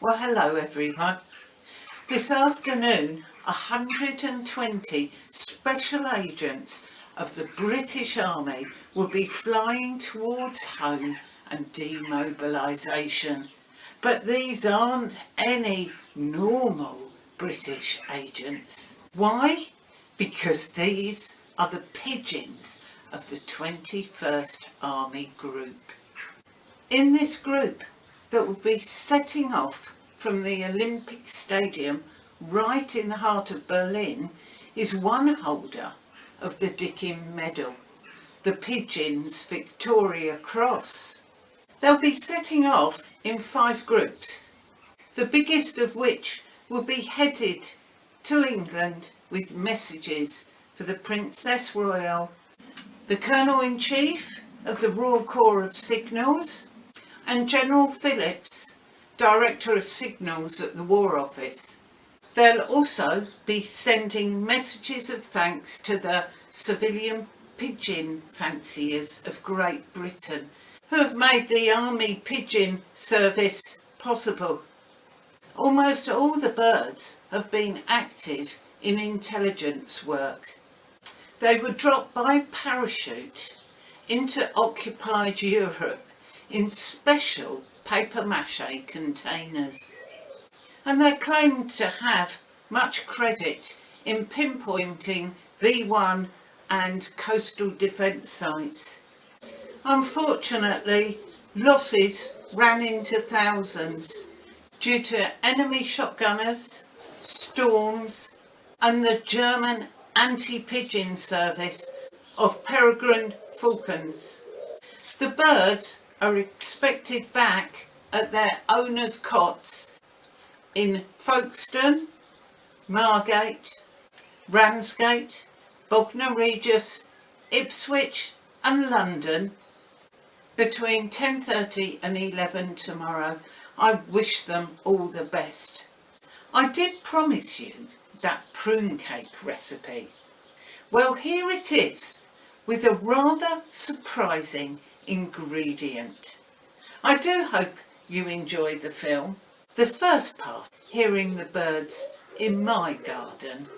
Well, hello everyone. This afternoon, 120 special agents of the British Army will be flying towards home and demobilisation. But these aren't any normal British agents. Why? Because these are the pigeons of the 21st Army Group. In this group that will be setting off from the Olympic Stadium right in the heart of Berlin is one holder of the Dickin Medal, the Pigeons Victoria Cross. They'll be setting off in 5 groups, the biggest of which will be headed to England with messages for the Princess Royal, the Colonel-in-Chief of the Royal Corps of Signals, and General Phillips, Director of Signals at the War Office. They'll also be sending messages of thanks to the civilian pigeon fanciers of Great Britain, who have made the Army Pigeon Service possible. Almost all the birds have been active in intelligence work. They were dropped by parachute into occupied Europe in special papier-mâché containers. And they're claimed to have much credit in pinpointing V1 and coastal defence sites. Unfortunately, losses ran into thousands due to enemy shotgunners, storms, and the German anti-pigeon service of peregrine falcons. The birds are expected back at their owners' cots in Folkestone, Margate, Ramsgate, Bognor Regis, Ipswich and London between 10:30 and 11 tomorrow. I wish them all the best. I did promise you that prune cake recipe. Well, here it is with a rather surprising ingredient. I do hope you enjoy the film. The first part, hearing the birds in my garden.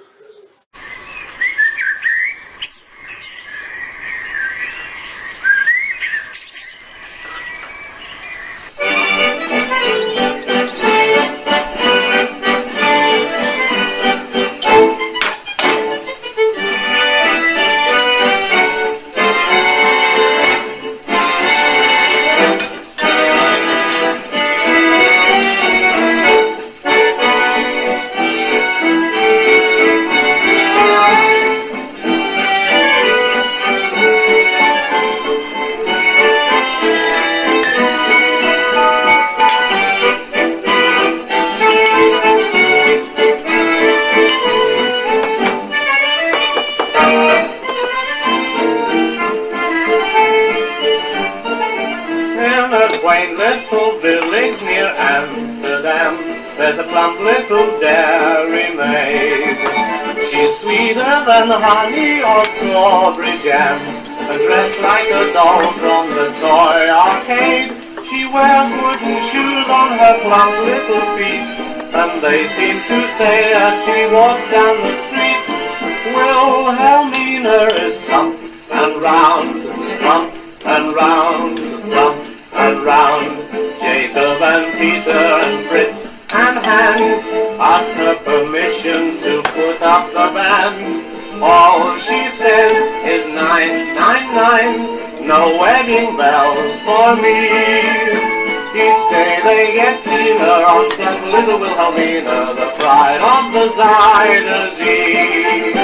Quaint little village near Amsterdam, there's a plump little dairy maid. She's sweeter than honey or strawberry jam, and dressed like a doll from the toy arcade. She wears wooden shoes on her plump little feet, and they seem to say as she walks down the street, Wilhelmina is plump and round, plump and round, plump and round. Jacob and Peter and Fritz and Hans asked her permission to put up the band. All she says is 999, no wedding bells for me. Each day they get cleaner on just little Wilhelmina, the pride of the Zuyder Zee.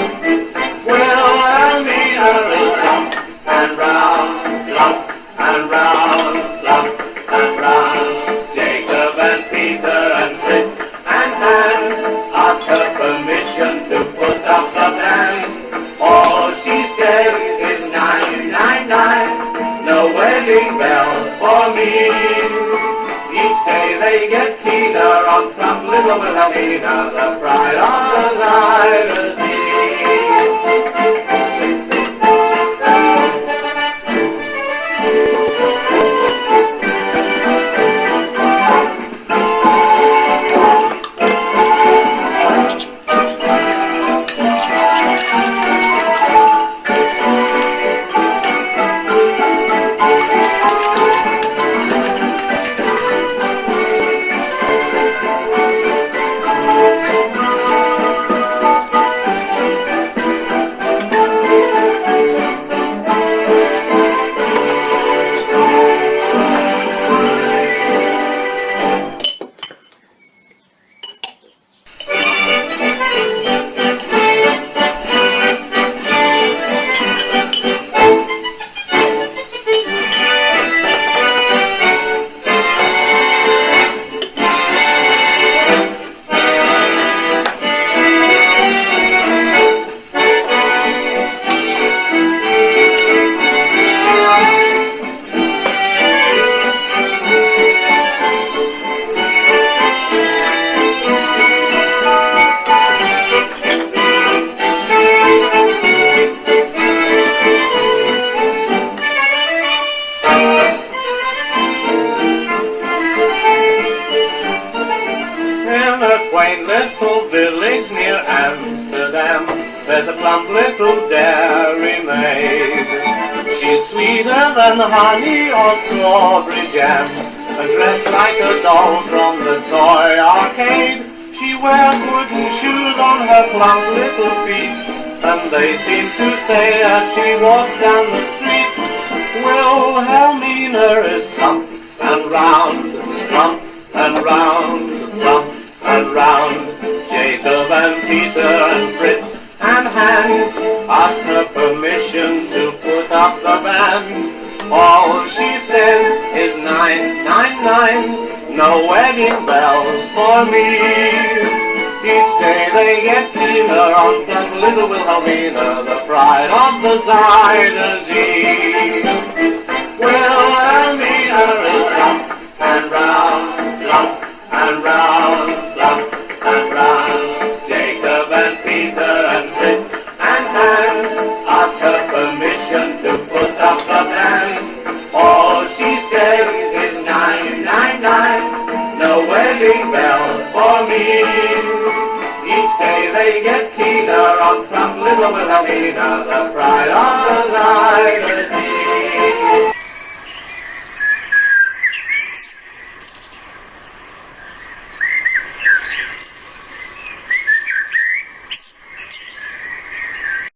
Wilhelmina is plump and round, plump and round, plump and round. Jacob and Peter and Fritz and Hans asked her permission to put up the band. All she says is 999, no wedding bells for me. Each day they get cleaner on some little Wilhelmina, the pride of the Zuyder Zee. quaint little village near Amsterdam, there's a plump little dairy maid. She's sweeter than honey or strawberry jam, and dressed like a doll from the toy arcade. She wears wooden shoes on her plump little feet, and they seem to say as she walks down the street, Wilhelmina is plump and round, plump and round, plump and round. Jacob and Peter and Fritz and Hans asked her permission to put up the band. All she says is 999, no wedding bells for me. Each day they get cleaner on plump little Wilhelmina, the pride of the Zuyder Zee. Wilhelmina is plump and round, plump and round, plump and round. Jacob and Peter and Fritz and Hans asked her permission to put up the band. All she says is 999, no wedding bells for me. Each day they get keener on plump little Wilhelmina, the pride of the